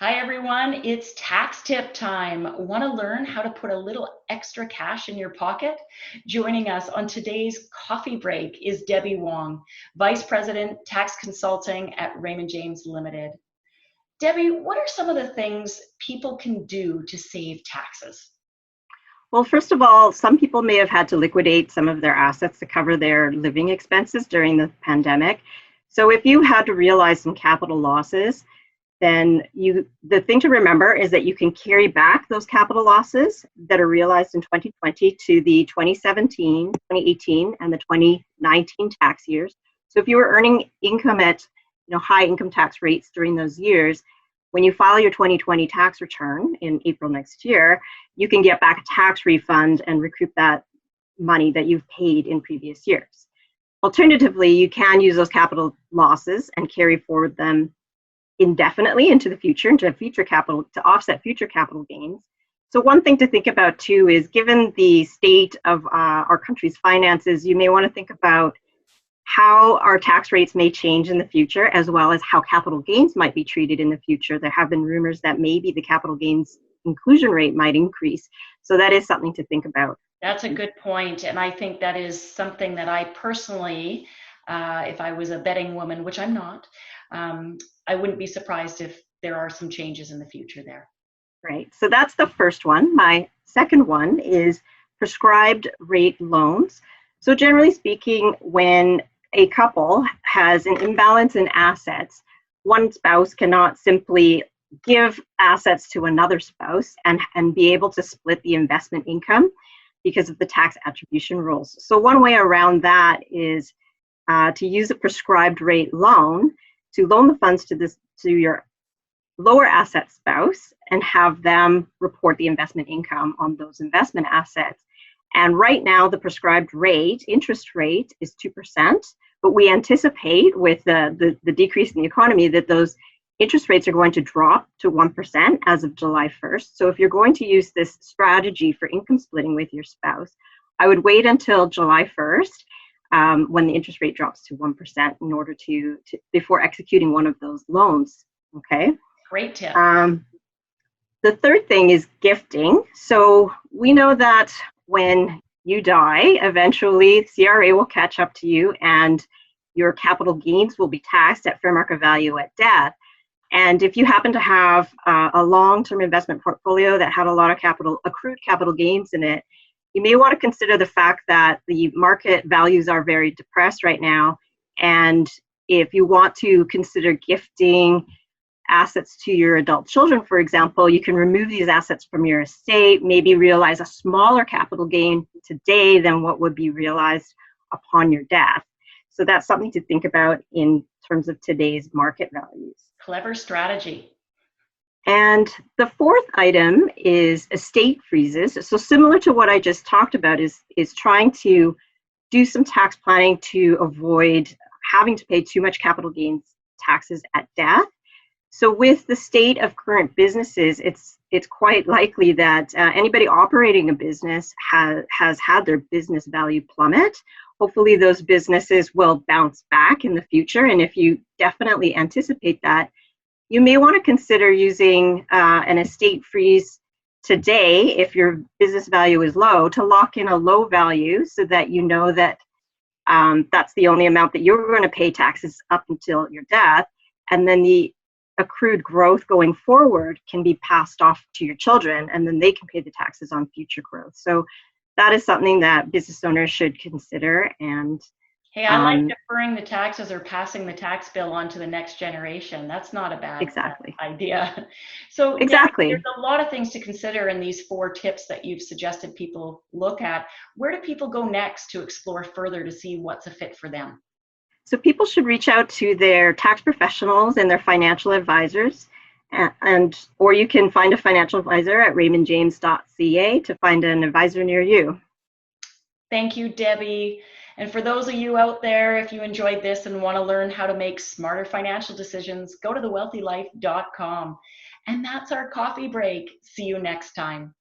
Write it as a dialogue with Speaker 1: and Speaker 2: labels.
Speaker 1: Hi everyone, it's tax tip time. Want to learn how to put a little extra cash in your pocket? Joining us on today's coffee break is Debbie Wong, Vice President Tax Consulting at Raymond James Ltd. Debbie, what are some of the things people can do to save taxes?
Speaker 2: Well, first of all, some people may have had to liquidate some of their assets to cover their living expenses during the pandemic. So if you had to realize some capital losses, then the thing to remember is that you can carry back those capital losses that are realized in 2020 to the 2017, 2018, and the 2019 tax years. So if you were earning income at high income tax rates during those years, when you file your 2020 tax return in April next year, you can get back a tax refund and recoup that money that you've paid in previous years. Alternatively, you can use those capital losses and carry forward them indefinitely into future capital to offset future capital gains. So one thing to think about too is, given the state of our country's finances, you may want to think about how our tax rates may change in the future, as well as how capital gains might be treated in the future. There have been rumors that maybe the capital gains inclusion rate might increase. So that is something to think about.
Speaker 1: That's a good point, and I think that is something that I personally, if I was a betting woman, which I'm not, I wouldn't be surprised if there are some changes in the future there.
Speaker 2: Right, so that's the first one. My second one is prescribed rate loans. So generally speaking, when a couple has an imbalance in assets, one spouse cannot simply give assets to another spouse and be able to split the investment income because of the tax attribution rules. So one way around that is to use a prescribed rate loan to loan the funds to your lower asset spouse and have them report the investment income on those investment assets. And right now, the prescribed interest rate is 2%, but we anticipate with the decrease in the economy that those interest rates are going to drop to 1% as of July 1st. So if you're going to use this strategy for income splitting with your spouse, I would wait until July 1st when the interest rate drops to 1% in order to before executing one of those loans. Okay.
Speaker 1: Great tip.
Speaker 2: The third thing is gifting. So we know that when you die, eventually CRA will catch up to you and your capital gains will be taxed at fair market value at death. And if you happen to have a long-term investment portfolio that had a lot of accrued capital gains in it, you may want to consider the fact that the market values are very depressed right now. And if you want to consider gifting assets to your adult children, for example, you can remove these assets from your estate, maybe realize a smaller capital gain today than what would be realized upon your death. So that's something to think about in terms of today's market values.
Speaker 1: Clever strategy.
Speaker 2: And the fourth item is estate freezes. So similar to what I just talked about is trying to do some tax planning to avoid having to pay too much capital gains taxes at death. So with the state of current businesses, it's quite likely that anybody operating a business has had their business value plummet. Hopefully those businesses will bounce back in the future. And if you definitely anticipate that, you may want to consider using an estate freeze today if your business value is low, to lock in a low value so that you know that that's the only amount that you're going to pay taxes up until your death. And then the accrued growth going forward can be passed off to your children, and then they can pay the taxes on future growth. So that is something that business owners should consider. And
Speaker 1: hey, I like deferring the taxes or passing the tax bill on to the next generation. That's not a bad idea. So
Speaker 2: exactly.
Speaker 1: There's a lot of things to consider in these 4 tips that you've suggested people look at. Where do people go next to explore further to see what's a fit for them?
Speaker 2: So people should reach out to their tax professionals and their financial advisors, or you can find a financial advisor at raymondjames.ca to find an advisor near you.
Speaker 1: Thank you, Debbie. And for those of you out there, if you enjoyed this and want to learn how to make smarter financial decisions, go to thewealthylife.com. And that's our coffee break. See you next time.